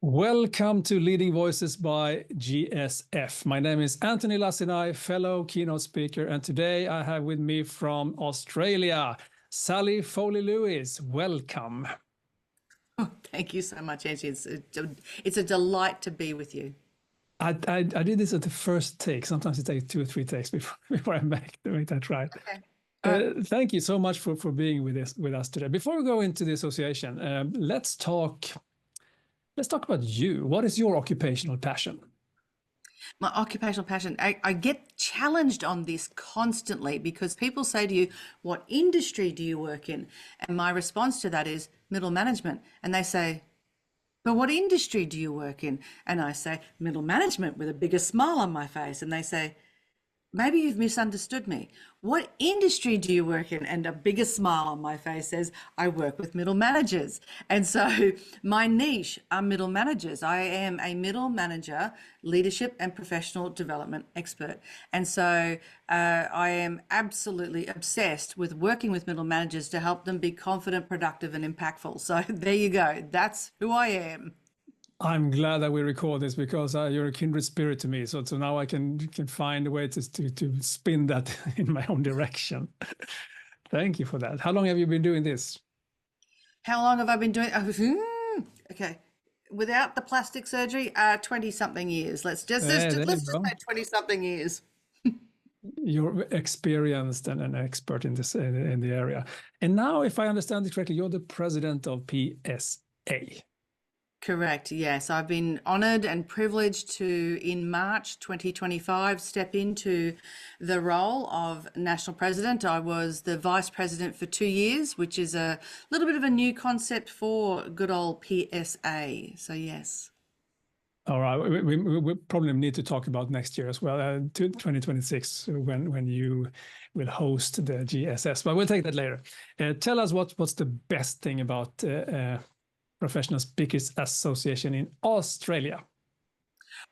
Welcome to Leading Voices by GSF. My name is Antoni Lacinai, fellow keynote speaker, and today I have with me from Australia, Sally Foley-Lewis. Welcome. Oh, thank you so much, Angie. It's a delight to be with you. I did this at the first take. Sometimes it takes 2 or 3 takes before I make that right. Okay. Thank you so much for being with us today. Before we go into the association, let's talk about you. What is your occupational passion? My occupational passion, I get challenged on this constantly because people say to you, what industry do you work in? And my response to that is middle management. And they say, but what industry do you work in? And I say, middle management, with a bigger smile on my face. And they say, maybe you've misunderstood me. What industry do you work in? And a bigger smile on my face says, I work with middle managers. And so my niche are middle managers. I am a middle manager, leadership and professional development expert. And so I am absolutely obsessed with working with middle managers to help them be confident, productive, and impactful. So there you go. That's who I am. I'm glad that we record this because you're a kindred spirit to me. So now I can find a way to spin that in my own direction. Thank you for that. How long have you been doing this? How long have I been doing? Okay. Without the plastic surgery, 20 something years. Let's just say 20 something years. You're experienced and an expert in this in the area. And now, if I understand it correctly, you're the president of PSA. Correct. Yes, I've been honoured and privileged to, in March 2025, step into the role of national president. I was the vice president for 2 years, which is a little bit of a new concept for good old PSA. So yes. All right, we probably need to talk about next year as well, 2026, when you will host the GSS, but we'll take that later. Tell us what's the best thing about Professional Speakers Association in Australia.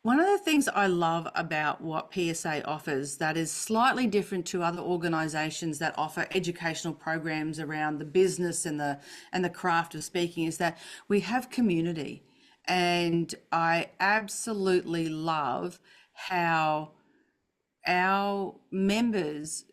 One of the things I love about what PSA offers that is slightly different to other organisations that offer educational programs around the business and the craft of speaking is that we have community. And I absolutely love how our members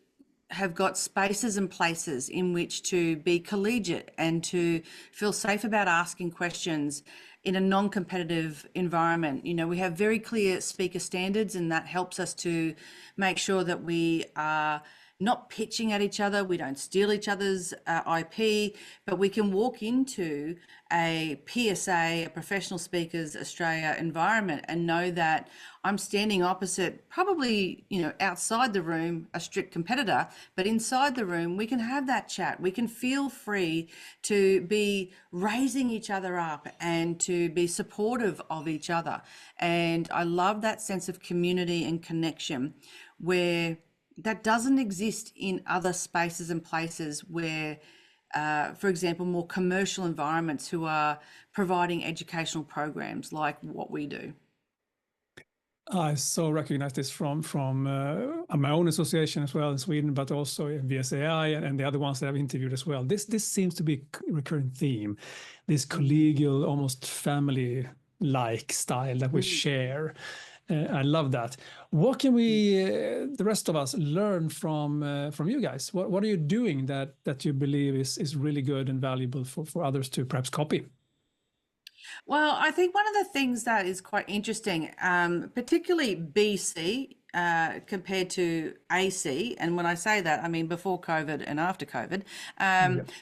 have got spaces and places in which to be collegiate and to feel safe about asking questions in a non-competitive environment. You know, we have very clear speaker standards, and that helps us to make sure that we are not pitching at each other, we don't steal each other's IP, but we can walk into a PSA, a Professional Speakers Australia environment, and know that I'm standing opposite, probably, you know, outside the room, a strict competitor, but inside the room, we can have that chat. We can feel free to be raising each other up and to be supportive of each other. And I love that sense of community and connection where that doesn't exist in other spaces and places where, for example, more commercial environments who are providing educational programs like what we do. I so recognize this from my own association as well in Sweden, but also in VSAI and the other ones that I've interviewed as well. This seems to be a recurring theme, this collegial, almost family-like style that we share. I love that. What can we, the rest of us, learn from you guys? What are you doing that you believe is really good and valuable for others to perhaps copy? Well, I think one of the things that is quite interesting, particularly BC compared to AC, and when I say that, I mean before COVID and after COVID,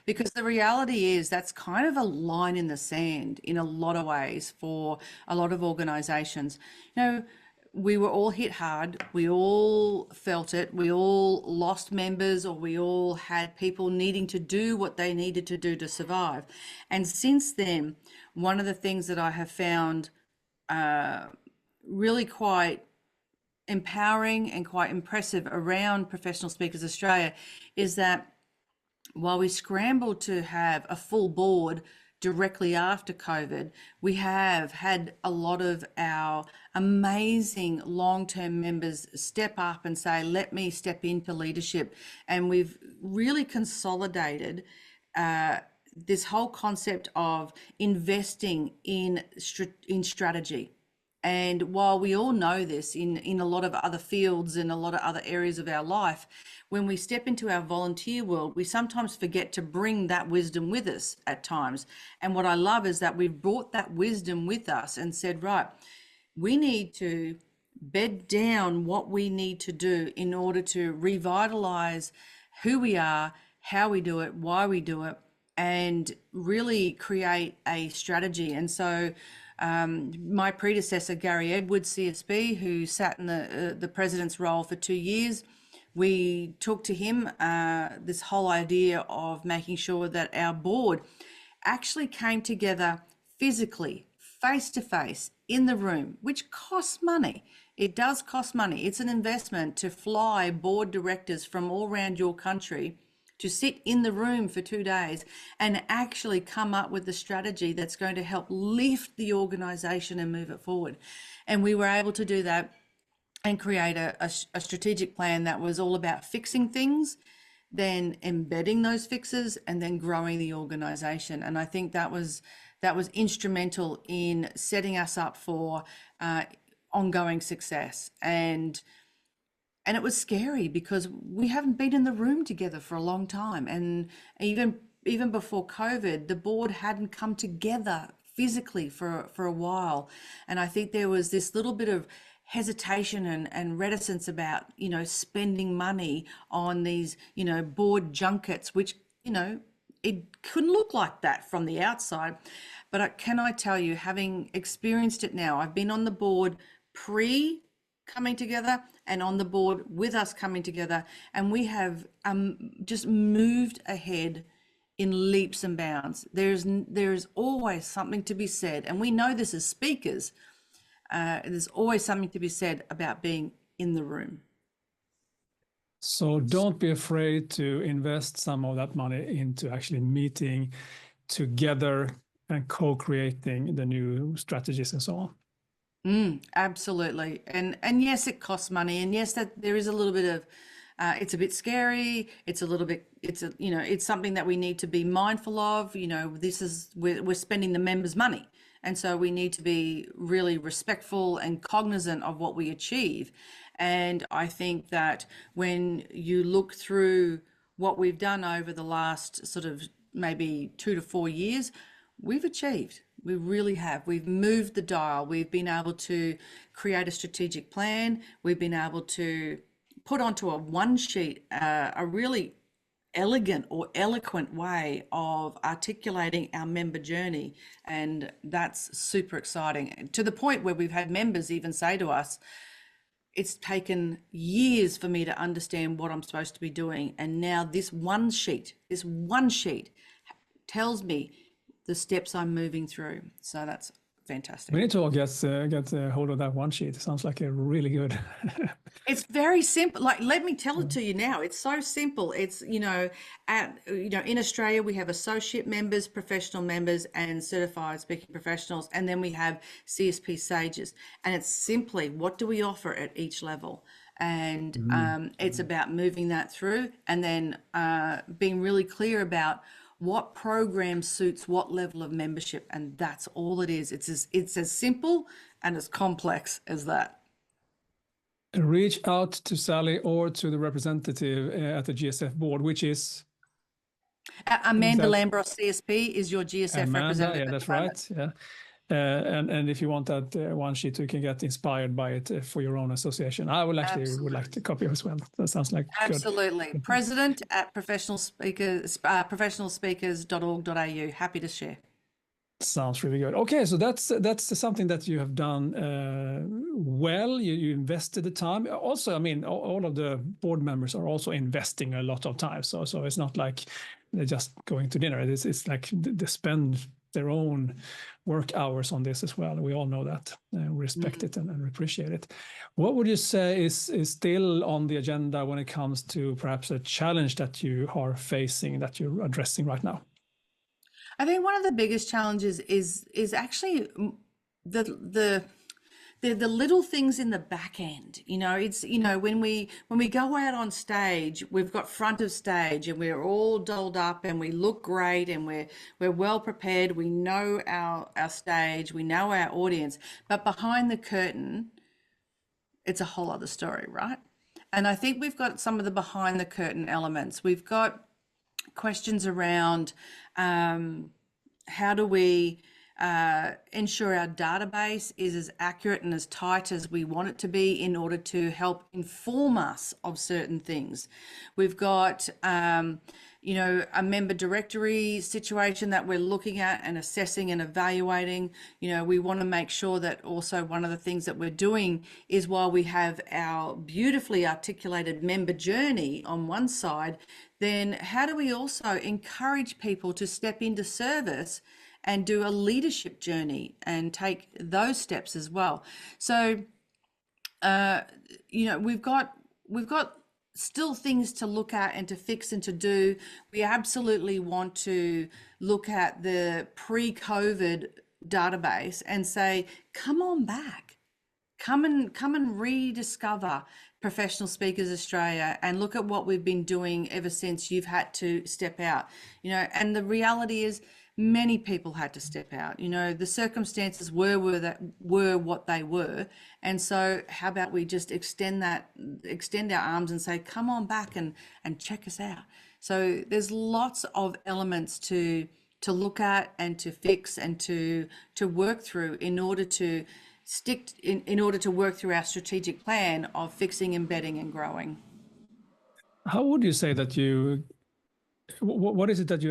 because the reality is that's kind of a line in the sand in a lot of ways for a lot of organisations. You know, we were all hit hard, we all felt it, we all lost members, or we all had people needing to do what they needed to do to survive. And since then, one of the things that I have found really quite empowering and quite impressive around Professional Speakers Australia is that while we scrambled to have a full board directly after COVID, we have had a lot of our amazing long-term members step up and say, let me step into leadership. And we've really consolidated this whole concept of investing in strategy. And while we all know this in a lot of other fields and a lot of other areas of our life, when we step into our volunteer world, we sometimes forget to bring that wisdom with us at times. And what I love is that we've brought that wisdom with us and said, right, we need to bed down what we need to do in order to revitalize who we are, how we do it, why we do it, and really create a strategy. And so my predecessor, Gary Edwards, CSB, who sat in the president's role for 2 years, we took to him this whole idea of making sure that our board actually came together physically, face to face, in the room, which costs money. It does cost money. It's an investment to fly board directors from all around your country to sit in the room for 2 days and actually come up with the strategy that's going to help lift the organization and move it forward. And we were able to do that and create a strategic plan that was all about fixing things, then embedding those fixes, and then growing the organization. And I think that was instrumental in setting us up for ongoing success. And it was scary because we haven't been in the room together for a long time. And even before COVID, the board hadn't come together physically for a while. And I think there was this little bit of hesitation and reticence about, spending money on these, board junkets, which, it couldn't look like that from the outside. But can I tell you, having experienced it now, I've been on the board coming together and on the board with us coming together, and we have just moved ahead in leaps and bounds. There's always something to be said, and we know this as speakers. There's always something to be said about being in the room. So don't be afraid to invest some of that money into actually meeting together and co-creating the new strategies and so on. Absolutely. And yes, it costs money. And yes, that there is a little bit of, it's a bit scary. It's something that we need to be mindful of. We're spending the members' money. And so we need to be really respectful and cognizant of what we achieve. And I think that when you look through what we've done over the last sort of maybe 2 to 4 years, we've achieved. We really have. We've moved the dial. We've been able to create a strategic plan. We've been able to put onto a one sheet a really elegant or eloquent way of articulating our member journey. And that's super exciting, to the point where we've had members even say to us, it's taken years for me to understand what I'm supposed to be doing. And now this one sheet tells me the steps I'm moving through. So that's fantastic. We need to all get hold of that one sheet. It sounds like a really good. It's very simple. Like, let me tell it to you now. It's so simple. It's, in Australia, we have associate members, professional members, and certified speaking professionals. And then we have CSP sages. And it's simply, what do we offer at each level? And it's about moving that through, and then being really clear about what program suits what level of membership. And that's all it is. It's as simple and as complex as that. Reach out to Sally or to the representative at the GSF board, which is Amanda Lambros, CSP, is your GSF representative. Yeah, that's right. Yeah. And if you want that one sheet, you can get inspired by it for your own association. I would like to copy as well. That sounds like absolutely good. President at professionalspeakers.org.au. Happy to share. Sounds really good. Okay, so that's something that you have done well. You invested the time. Also, I mean, all of the board members are also investing a lot of time. So it's not like they're just going to dinner. It's like they spend their own work hours on this as well. We all know that. We respect it and appreciate it. What would you say is still on the agenda when it comes to perhaps a challenge that you are facing, that you're addressing right now? I think one of the biggest challenges is actually the they're the little things in the back end. It's, when we go out on stage, we've got front of stage and we're all dolled up and we look great and we're well prepared. We know our stage, we know our audience, but behind the curtain, it's a whole other story, right? And I think we've got some of the behind the curtain elements. We've got questions around how do we ensure our database is as accurate and as tight as we want it to be in order to help inform us of certain things. We've got, a member directory situation that we're looking at and assessing and evaluating. We want to make sure that also one of the things that we're doing is, while we have our beautifully articulated member journey on one side, then how do we also encourage people to step into service and do a leadership journey and take those steps as well. So, we've got still things to look at and to fix and to do. We absolutely want to look at the pre-COVID database and say, come on back, come and rediscover Professional Speakers Australia and look at what we've been doing ever since you've had to step out. And the reality is, many people had to step out. The circumstances were what they were, and so how about we just extend our arms and say, come on back and check us out. So there's lots of elements to look at and to fix and to work through in order to work through our strategic plan of fixing, embedding and growing. How would you say that what is it that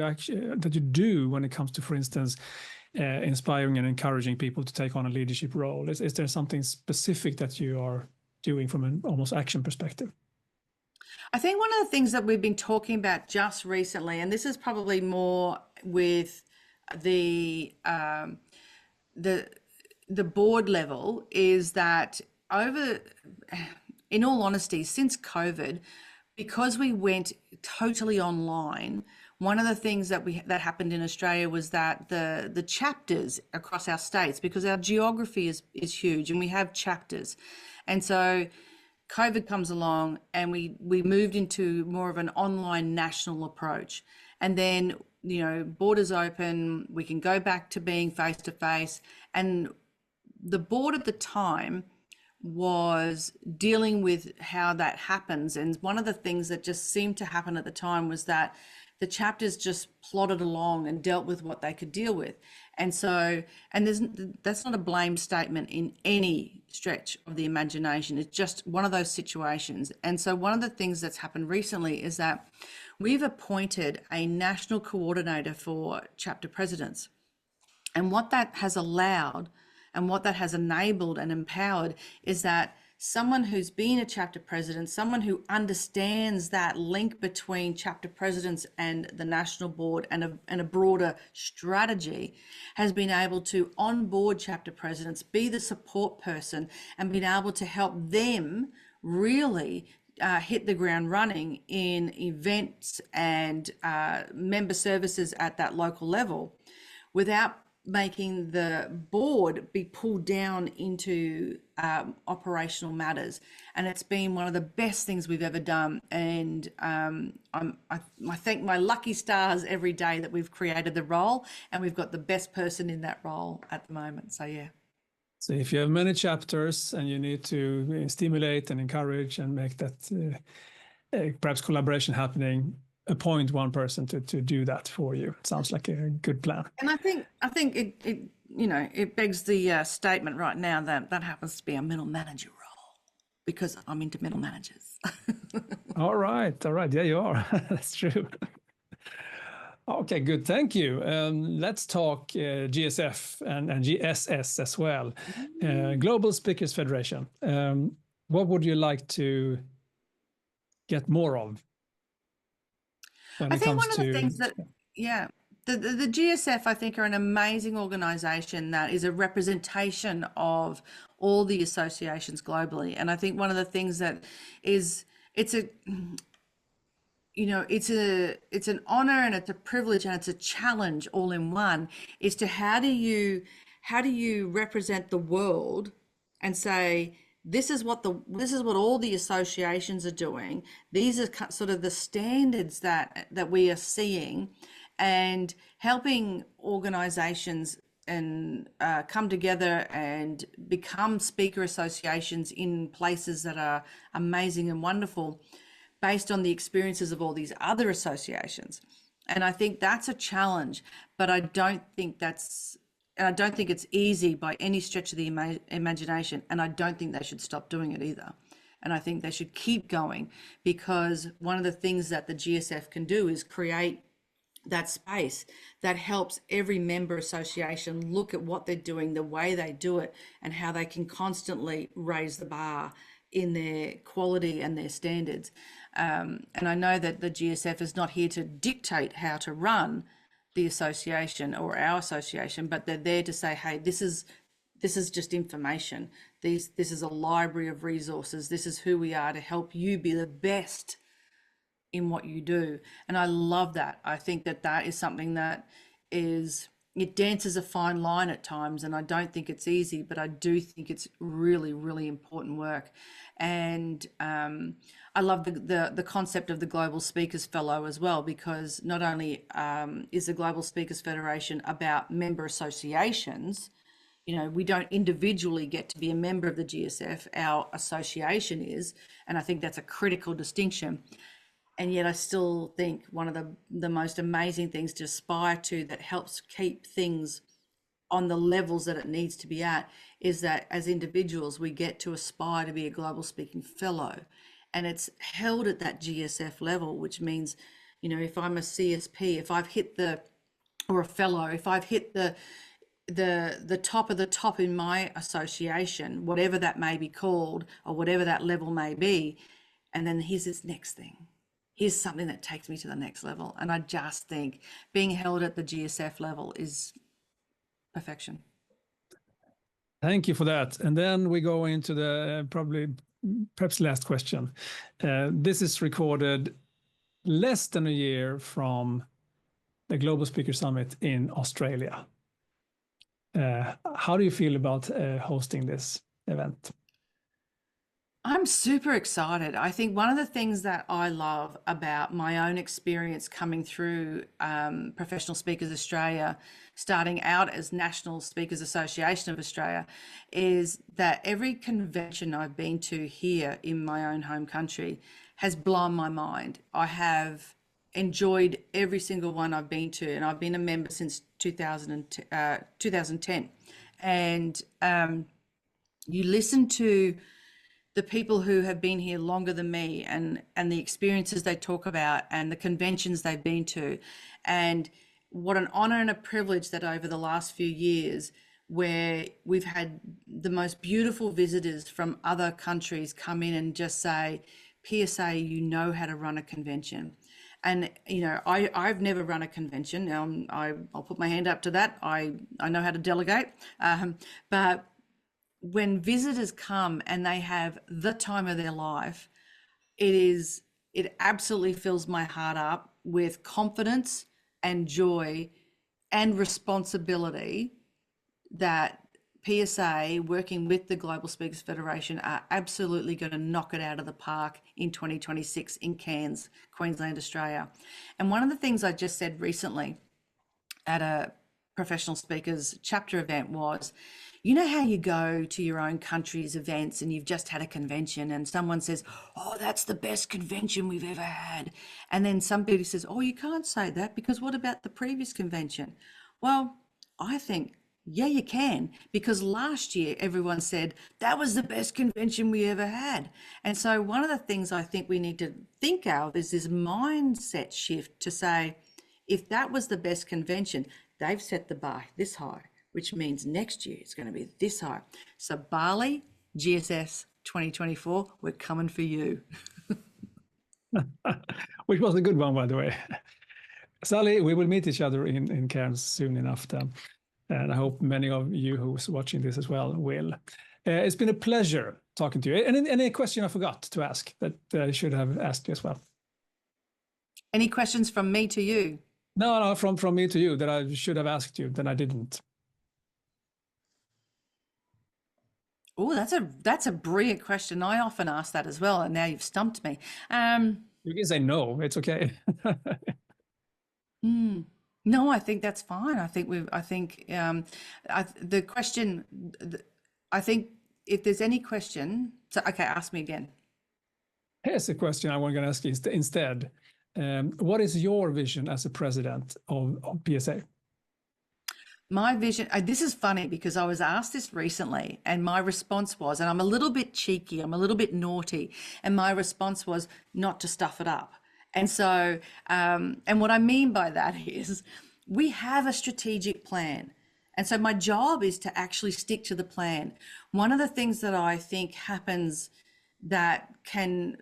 you do when it comes to, for instance, inspiring and encouraging people to take on a leadership role? Is there something specific that you are doing from an almost action perspective? I think one of the things that we've been talking about just recently, and this is probably more with the board level, is that in all honesty, since COVID, because we went totally online, one of the things that happened in Australia was that the chapters across our states, because our geography is huge and we have chapters, and so COVID comes along and we moved into more of an online national approach, and then borders open, we can go back to being face to face, and the board at the time was dealing with how that happens. And one of the things that just seemed to happen at the time was that the chapters just plodded along and dealt with what they could deal with. And so, that's not a blame statement in any stretch of the imagination. It's just one of those situations. And so one of the things that's happened recently is that we've appointed a national coordinator for chapter presidents. And what that has allowed and what that has enabled and empowered is that someone who's been a chapter president, someone who understands that link between chapter presidents and the national board and a broader strategy, has been able to onboard chapter presidents, be the support person, and been able to help them really hit the ground running in events and member services at that local level, without making the board be pulled down into operational matters. And it's been one of the best things we've ever done. And I thank my lucky stars every day that we've created the role, and we've got the best person in that role at the moment. So yeah. So if you have many chapters and you need to stimulate and encourage and make that perhaps collaboration happening, appoint one person to do that for you. It sounds like a good plan. And I think it begs the statement right now that happens to be a middle manager role, because I'm into middle managers. All right. Yeah, you are. That's true. Okay, good. Thank you. Let's talk GSF and GSS as well. Global Speakers Federation. What would you like to get more of? I think one of the things that, the GSF, I think, are an amazing organisation that is a representation of all the associations globally. And I think one of the things that is, it's an honour and it's a privilege and it's a challenge all in one, is to how do you represent the world and say, this is what all the associations are doing. These are sort of the standards that we are seeing, and helping organizations and come together and become speaker associations in places that are amazing and wonderful based on the experiences of all these other associations. And I think that's a challenge, but I don't think it's easy by any stretch of the imagination. And I don't think they should stop doing it either. And I think they should keep going, because one of the things that the GSF can do is create that space that helps every member association look at what they're doing, the way they do it, and how they can constantly raise the bar in their quality and their standards. And I know that the GSF is not here to dictate how to run the association or our association, but they're there to say, hey, this is just information. This is a library of resources. This is who we are to help you be the best in what you do. And I love that. I think that is something that it dances a fine line at times, and I don't think it's easy, but I do think it's really, really important work. And I love the concept of the Global Speakers Fellow as well, because not only is the Global Speakers Federation about member associations, we don't individually get to be a member of the GSF, our association is, and I think that's a critical distinction. And yet I still think one of the most amazing things to aspire to, that helps keep things on the levels that it needs to be at, is that as individuals, we get to aspire to be a Global Speaking Fellow. And it's held at that GSF level, which means, if I'm a CSP, if I've hit or a fellow, if I've hit the top of the top in my association, whatever that may be called, or whatever that level may be, and then here's this next thing. Here's something that takes me to the next level. And I just think being held at the GSF level is perfection. Thank you for that. And then we go into the perhaps last question. This is recorded less than a year from the Global Speaker Summit in Australia. How do you feel about hosting this event? I'm super excited. I think one of the things that I love about my own experience coming through Professional Speakers Australia, starting out as National Speakers Association of Australia, is that every convention I've been to here in my own home country has blown my mind. I have enjoyed every single one I've been to, and I've been a member since 2010. And you listen to the people who have been here longer than me, and the experiences they talk about, and the conventions they've been to, and what an honor and a privilege that over the last few years, where we've had the most beautiful visitors from other countries come in and just say, PSA, you know how to run a convention. And I've never run a convention. I'll put my hand up to that. I know how to delegate, but when visitors come and they have the time of their life, it absolutely fills my heart up with confidence and joy and responsibility that PSA, working with the Global Speakers Federation, are absolutely going to knock it out of the park in 2026 in Cairns, Queensland, Australia. And one of the things I just said recently at a professional speakers chapter event was, how you go to your own country's events and you've just had a convention and someone says, oh, that's the best convention we've ever had. And then somebody says, oh, you can't say that, because what about the previous convention? Well, I think, yeah, you can, because last year everyone said that was the best convention we ever had. And so one of the things I think we need to think of is this mindset shift to say, if that was the best convention, they've set the bar this high, which means next year it's going to be this high. So Bali, GSS 2024, we're coming for you. Which was a good one, by the way. Sally, we will meet each other in Cairns soon enough then. And I hope many of you who's watching this as well will. It's been a pleasure talking to you. Any question I forgot to ask that I should have asked you as well? Any questions from me to you? No, from me to you that I should have asked you, that I didn't. Oh, that's a brilliant question. I often ask that as well, and now you've stumped me. You can say no, it's okay. No, I think that's fine. The question, I think if there's any question, so okay, ask me again. Here's a question I was going to ask you instead. What is your vision as a president of PSA? My vision, this is funny because I was asked this recently, and my response was, and I'm a little bit cheeky, I'm a little bit naughty, and my response was not to stuff it up. And so, and what I mean by that is we have a strategic plan. And so my job is to actually stick to the plan. One of the things that I think happens that can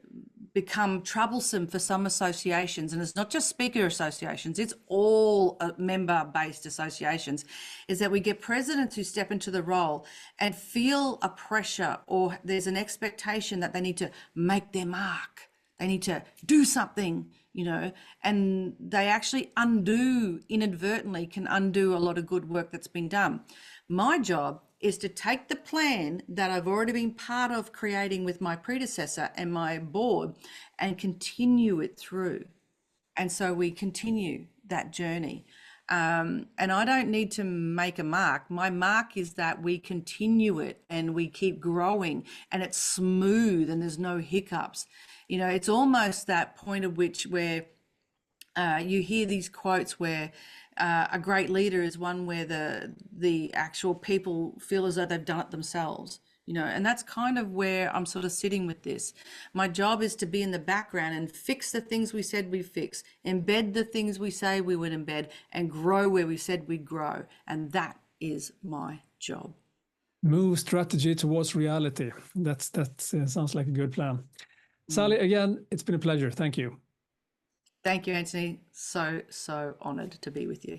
become troublesome for some associations, and it's not just speaker associations, it's all member-based associations, is that we get presidents who step into the role and feel a pressure, or there's an expectation that they need to make their mark, they need to do something, and they actually inadvertently can undo a lot of good work that's been done. My job is to take the plan that I've already been part of creating with my predecessor and my board and continue it through. And so we continue that journey. And I don't need to make a mark. My mark is that we continue it and we keep growing and it's smooth and there's no hiccups. It's almost that point at which where you hear these quotes where a great leader is one where the actual people feel as though they've done it themselves, and that's kind of where I'm sort of sitting with this. My job is to be in the background and fix the things we said we'd fix, embed the things we say we would embed, and grow where we said we'd grow. And that is my job. Move strategy towards reality. That sounds like a good plan. Sally, again, it's been a pleasure. Thank you. Thank you, Antoni. So honored to be with you.